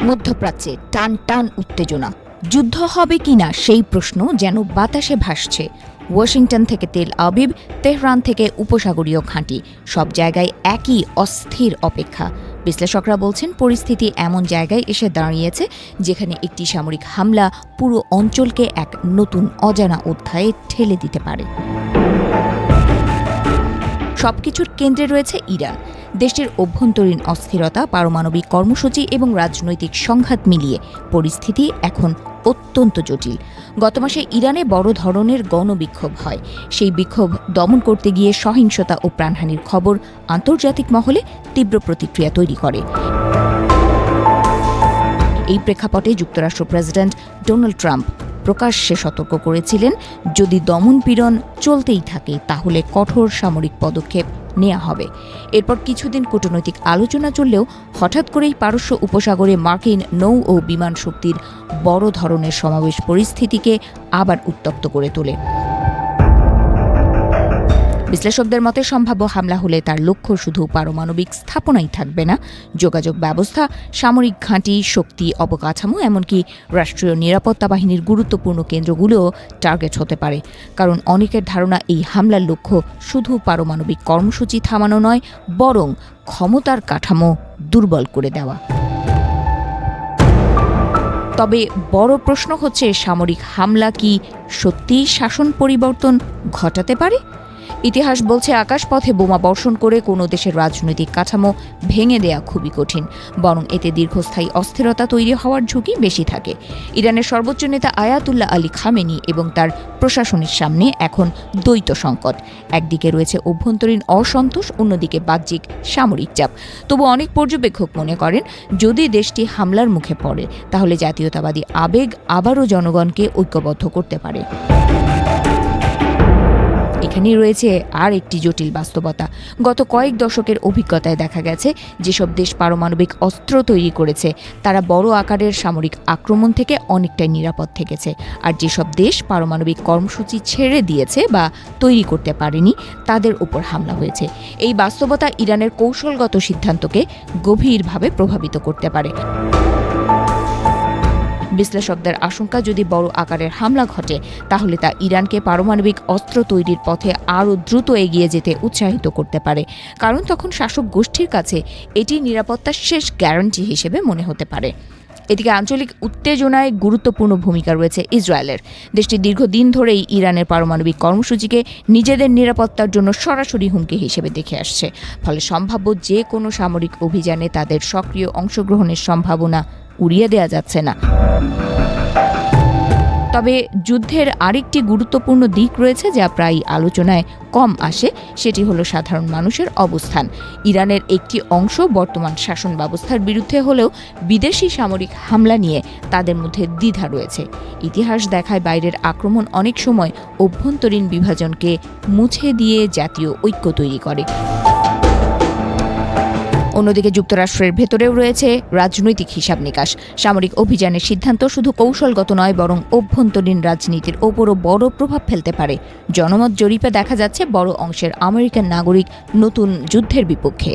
মধ্যপ্রাচ্যে টান টান উত্তেজনা। যুদ্ধ হবে কিনা সেই প্রশ্ন যেন বাতাসে ভাসছে। ওয়াশিংটন থেকে তেল আবিব, তেহরান থেকে উপসাগরীয় ঘাঁটি, সব জায়গায় একই অস্থির অপেক্ষা। বিশ্লেষকরা বলছেন পরিস্থিতি এমন জায়গায় এসে দাঁড়িয়েছে যেখানে একটি সামরিক হামলা পুরো অঞ্চলকে এক নতুন অজানা অধ্যায়ে ঠেলে দিতে পারে। সবকিছুর কেন্দ্রে রয়েছে ইরান। দেশটির অভ্যন্তরীণ অস্থিরতা, পারমাণবিক কর্মসূচি এবং রাজনৈতিক সংঘাত মিলিয়ে পরিস্থিতি এখন অত্যন্ত জটিল। গত মাসে ইরানে বড় ধরনের গণবিক্ষোভ হয়। সেই বিক্ষোভ দমন করতে গিয়ে সহিংসতা ও প্রাণহানির খবর আন্তর্জাতিক মহলে তীব্র প্রতিক্রিয়া তৈরি করে। এই প্রেক্ষাপটে যুক্তরাষ্ট্র প্রেসিডেন্ট ডোনাল্ড ট্রাম্প প্রকাশ্যে সতর্ক করেছিলেন, যদি দমনপীড়ন চলতেই থাকে তাহলে কঠোর সামরিক পদক্ষেপ নেওয়া হবে। এরপর কিছুদিন কূটনৈতিক আলোচনা চললেও হঠাৎ করেই পারস্য উপসাগরে মার্কিন নৌ ও বিমান শক্তির বড় ধরনের সমাবেশ পরিস্থিতিকে আবার উত্তপ্ত করে তোলে। বিশ্লেষকদের মতে সম্ভাব্য হামলা হলে তার লক্ষ্য শুধু পারমাণবিক স্থাপনাই থাকবে না, যোগাযোগ ব্যবস্থা, সামরিক ঘাঁটি, শক্তি অবকাঠামো, এমনকি রাষ্ট্রীয় নিরাপত্তা বাহিনীর গুরুত্বপূর্ণ কেন্দ্রগুলোও টার্গেট হতে পারে। কারণ অনেকের ধারণা এই হামলার লক্ষ্য শুধু পারমাণবিক কর্মসূচি থামানো নয়, বরং ক্ষমতার কাঠামো দুর্বল করে দেওয়া। তবে বড় প্রশ্ন হচ্ছে, সামরিক হামলা কি সত্যিই শাসন পরিবর্তন ঘটাতে পারে? ইতিহাস বলছে আকাশপথে বোমা বর্ষণ করে কোনো দেশের রাজনৈতিক কাঠামো ভেঙে দেয়া খুবই কঠিন, বরং এতে দীর্ঘস্থায়ী অস্থিরতা তৈরি হওয়ার ঝুঁকি বেশি থাকে। ইরানের সর্বোচ্চ নেতা আয়াতুল্লাহ আলী খামেনি এবং তার প্রশাসনের সামনে এখন দ্বৈত সংকট। একদিকে রয়েছে অভ্যন্তরীণ অসন্তোষ, অন্যদিকে বাহ্যিক সামরিক চাপ। তবু অনেক পর্যবেক্ষক মনে করেন, যদি দেশটি হামলার মুখে পড়ে তাহলে জাতীয়তাবাদী আবেগ আবারও জনগণকে ঐক্যবদ্ধ করতে পারে। এখানেই রয়েছে আর একটি জটিল বাস্তবতা। গত কয়েক দশকের অভিজ্ঞতায় দেখা গেছে, যেসব দেশ পারমাণবিক অস্ত্র তৈরি করেছে তারা বড় আকারের সামরিক আক্রমণ থেকে অনেকটাই নিরাপদ থেকেছে, আর যেসব দেশ পারমাণবিক কর্মসূচি ছেড়ে দিয়েছে বা তৈরি করতে পারেনি তাদের উপর হামলা হয়েছে। এই বাস্তবতা ইরানের কৌশলগত সিদ্ধান্তকে গভীরভাবে প্রভাবিত করতে পারে। বিশ্লেষকদের আশঙ্কা, যদি বড় আকারের হামলা ঘটে তাহলে তা ইরানকে পারমাণবিক অস্ত্র তৈরির পথে আরও দ্রুত এগিয়ে যেতে উৎসাহিত করতে পারে, কারণ তখন শাসক গোষ্ঠীর কাছে এটি নিরাপত্তার শেষ গ্যারান্টি হিসেবে মনে হতে পারে। এদিকে আঞ্চলিক উত্তেজনায় গুরুত্বপূর্ণ ভূমিকা রয়েছে ইসরায়েলের। দেশটি দীর্ঘদিন ধরেই ইরানের পারমাণবিক কর্মসূচিকে নিজেদের নিরাপত্তার জন্য সরাসরি হুমকি হিসেবে দেখে আসছে। ফলে সম্ভাব্য যে কোনো সামরিক অভিযানে তাদের সক্রিয় অংশগ্রহণের সম্ভাবনা উড়িয়ে দেওয়া যাচ্ছে না। তবে যুদ্ধের আরেকটি গুরুত্বপূর্ণ দিক রয়েছে যা প্রায় আলোচনায় কম আসে, সেটি হলো সাধারণ মানুষের অবস্থান। ইরানের একটি অংশ বর্তমান শাসন ব্যবস্থার বিরুদ্ধে হলেও বিদেশি সামরিক হামলা নিয়ে তাদের মধ্যে দ্বিধা রয়েছে। ইতিহাস দেখায়, বাইরের আক্রমণ অনেক সময় অভ্যন্তরীণ বিভাজনকে মুছে দিয়ে জাতীয় ঐক্য তৈরি করে। অন্যদিকে যুক্তরাষ্ট্রের ভেতরেও রয়েছে রাজনৈতিক হিসাব নিকাশ। সামরিক অভিযানের সিদ্ধান্ত শুধু কৌশলগত নয়, বরং অভ্যন্তরীণ রাজনীতির ওপরও বড় প্রভাব ফেলতে পারে। জনমত জরিপে দেখা যাচ্ছে বড় অংশের আমেরিকান নাগরিক নতুন যুদ্ধের বিপক্ষে।